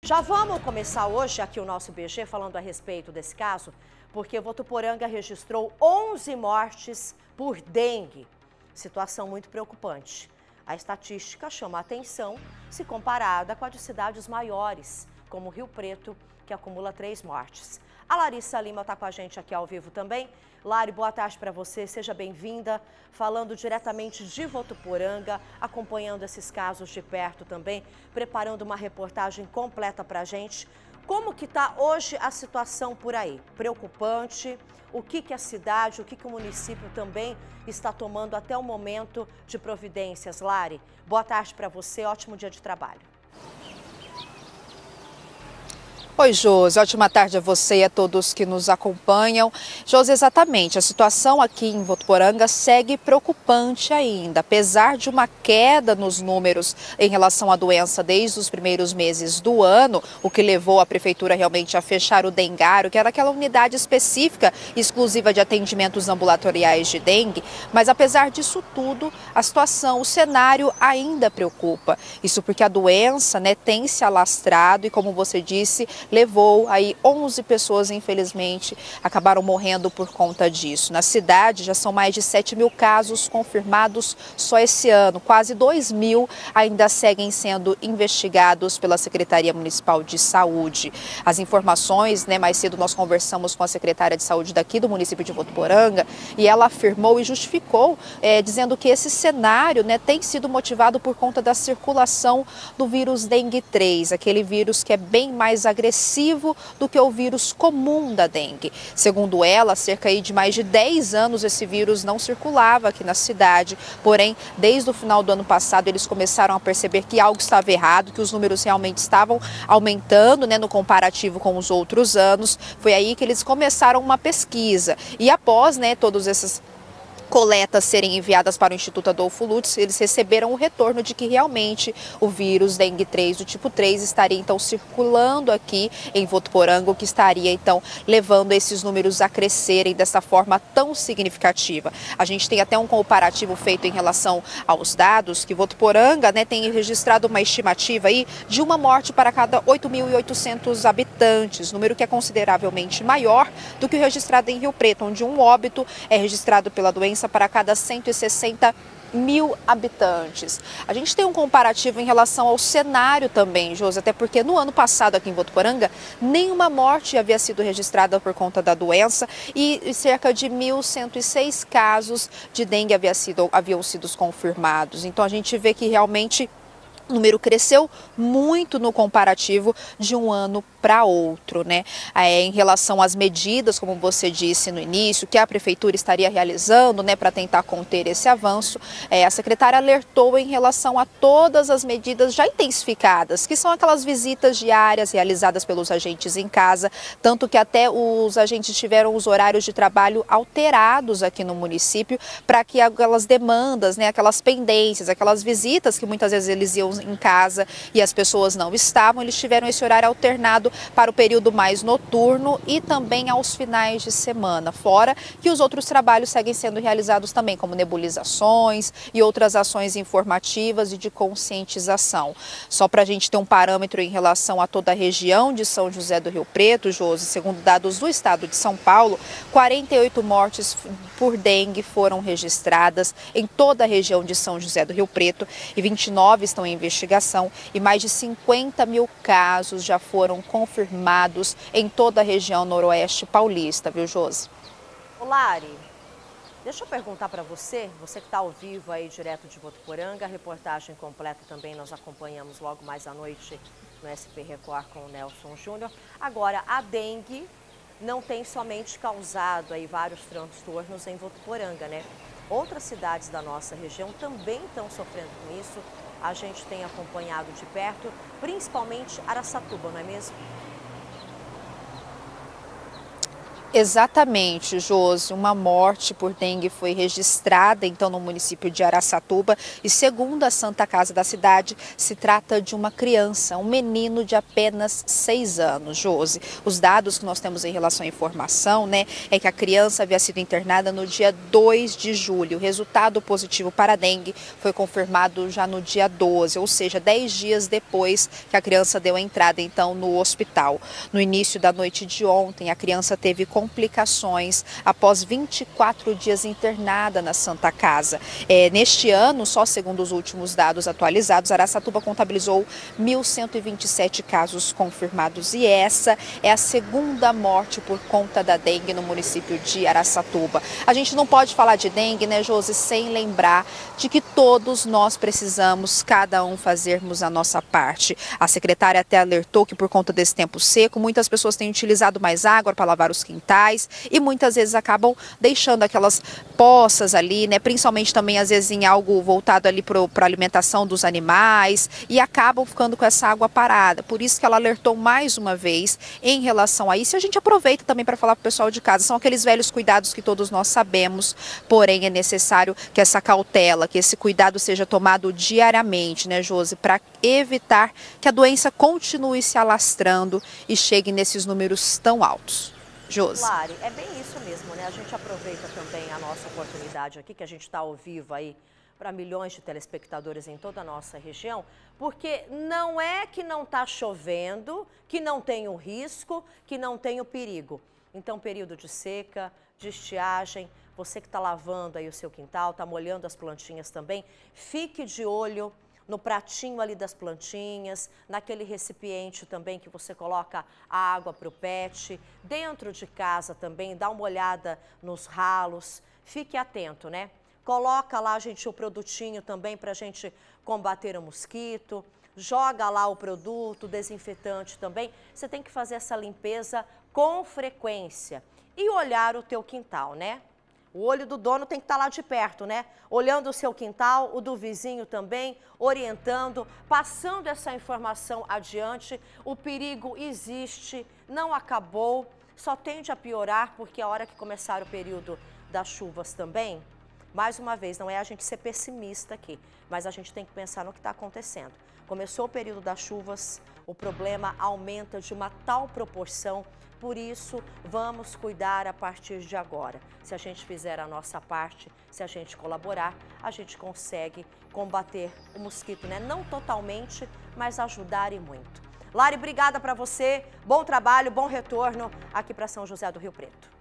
Já vamos começar hoje aqui o nosso BG falando a respeito desse caso, porque Votuporanga registrou 11 mortes por dengue. Situação muito preocupante. A estatística chama a atenção se comparada com a de cidades maiores, como Rio Preto, que acumula 3 mortes. A Larissa Lima está com a gente aqui ao vivo também. Lari, boa tarde para você, seja bem-vinda. Falando diretamente de Votuporanga, acompanhando esses casos de perto também, preparando uma reportagem completa para a gente. Como que está hoje a situação por aí? Preocupante? O que a cidade, o que o município também está tomando até o momento de providências? Lari, boa tarde para você, ótimo dia de trabalho. Oi, Josi, ótima tarde a você e a todos que nos acompanham. Josi, exatamente, a situação aqui em Votuporanga segue preocupante ainda. Apesar de uma queda nos números em relação à doença desde os primeiros meses do ano, o que levou a prefeitura realmente a fechar o dengário, que era aquela unidade específica exclusiva de atendimentos ambulatoriais de dengue. Mas apesar disso tudo, a situação, o cenário ainda preocupa. Isso porque a doença, tem se alastrado e, como você disse, levou aí 11 pessoas, infelizmente, acabaram morrendo por conta disso. Na cidade já são mais de 7 mil casos confirmados só esse ano. Quase 2 mil ainda seguem sendo investigados pela Secretaria Municipal de Saúde. As informações, mais cedo nós conversamos com a secretária de saúde daqui do município de Votuporanga e ela afirmou e justificou, dizendo que esse cenário, tem sido motivado por conta da circulação do vírus dengue 3, aquele vírus que é bem mais agressivo do que o vírus comum da dengue. Segundo ela, há cerca de mais de 10 anos esse vírus não circulava aqui na cidade, porém, desde o final do ano passado, eles começaram a perceber que algo estava errado, que os números realmente estavam aumentando, no comparativo com os outros anos. Foi aí que eles começaram uma pesquisa. E após, todos esses coletas serem enviadas para o Instituto Adolfo Lutz, eles receberam o retorno de que realmente o vírus dengue 3 do tipo 3 estaria então circulando aqui em Votuporanga, o que estaria então levando esses números a crescerem dessa forma tão significativa. A gente tem até um comparativo feito em relação aos dados que Votuporanga, tem registrado uma estimativa aí de uma morte para cada 8.800 habitantes, número que é consideravelmente maior do que o registrado em Rio Preto, onde um óbito é registrado pela doença para cada 160 mil habitantes. A gente tem um comparativo em relação ao cenário também, Josi, até porque no ano passado aqui em Votuporanga, nenhuma morte havia sido registrada por conta da doença e cerca de 1.106 casos de dengue haviam sido confirmados. Então a gente vê que realmente o número cresceu muito no comparativo de um ano para outro, em relação às medidas, como você disse no início, que a prefeitura estaria realizando, para tentar conter esse avanço, a secretária alertou em relação a todas as medidas já intensificadas, que são aquelas visitas diárias realizadas pelos agentes em casa, tanto que até os agentes tiveram os horários de trabalho alterados aqui no município, para que aquelas demandas, aquelas pendências, aquelas visitas que muitas vezes eles iam em casa e as pessoas não estavam, eles tiveram esse horário alternado para o período mais noturno e também aos finais de semana, fora que os outros trabalhos seguem sendo realizados também, como nebulizações e outras ações informativas e de conscientização. Só para a gente ter um parâmetro em relação a toda a região de São José do Rio Preto, Josi, segundo dados do estado de São Paulo, 48 mortes por dengue foram registradas em toda a região de São José do Rio Preto e 29 estão em investigação e mais de 50 mil casos já foram confirmados em toda a região noroeste paulista, viu, Josi? Lari, deixa eu perguntar para você que está ao vivo aí direto de Votuporanga, a reportagem completa também nós acompanhamos logo mais à noite no SP Record com o Nelson Júnior. Agora, a dengue não tem somente causado aí vários transtornos em Votuporanga, Outras cidades da nossa região também estão sofrendo com isso. A gente tem acompanhado de perto, principalmente Araçatuba, não é mesmo? Exatamente, Josi. Uma morte por dengue foi registrada, então, no município de Araçatuba. E segundo a Santa Casa da cidade, se trata de uma criança, um menino de apenas 6 anos, Josi. Os dados que nós temos em relação à informação, é que a criança havia sido internada no dia 2 de julho. O resultado positivo para a dengue foi confirmado já no dia 12, ou seja, 10 dias depois que a criança deu a entrada, então, no hospital. No início da noite de ontem, a criança teve complicações após 24 dias internada na Santa Casa. Neste ano, só segundo os últimos dados atualizados, Araçatuba contabilizou 1.127 casos confirmados e essa é a segunda morte por conta da dengue no município de Araçatuba. A gente não pode falar de dengue, Josi, sem lembrar de que todos nós precisamos, cada um, fazermos a nossa parte. A secretária até alertou que por conta desse tempo seco, muitas pessoas têm utilizado mais água para lavar os quintais e muitas vezes acabam deixando aquelas poças ali, principalmente também às vezes em algo voltado ali para a alimentação dos animais e acabam ficando com essa água parada. Por isso que ela alertou mais uma vez em relação a isso. E a gente aproveita também para falar para o pessoal de casa, são aqueles velhos cuidados que todos nós sabemos, porém é necessário que essa cautela, que esse cuidado seja tomado diariamente, Josi, para evitar que a doença continue se alastrando e chegue nesses números tão altos. Josi. Lari, é bem isso mesmo, A gente aproveita também a nossa oportunidade aqui, que a gente está ao vivo aí para milhões de telespectadores em toda a nossa região, porque não é que não está chovendo, que não tem o risco, que não tem o perigo. Então, período de seca, de estiagem, você que está lavando aí o seu quintal, está molhando as plantinhas também, fique de olho no pratinho ali das plantinhas, naquele recipiente também que você coloca a água para o pet, dentro de casa também, dá uma olhada nos ralos, fique atento, Coloca lá, gente, o produtinho também para a gente combater o mosquito, joga lá o produto, desinfetante também. Você tem que fazer essa limpeza com frequência e olhar o teu quintal, O olho do dono tem que estar lá de perto, Olhando o seu quintal, o do vizinho também, orientando, passando essa informação adiante. O perigo existe, não acabou, só tende a piorar porque a hora que começar o período das chuvas também, mais uma vez, não é a gente ser pessimista aqui, mas a gente tem que pensar no que está acontecendo. Começou o período das chuvas, o problema aumenta de uma tal proporção. Por isso, vamos cuidar a partir de agora. Se a gente fizer a nossa parte, se a gente colaborar, a gente consegue combater o mosquito, Não totalmente, mas ajudar e muito. Lari, obrigada para você. Bom trabalho, bom retorno aqui para São José do Rio Preto.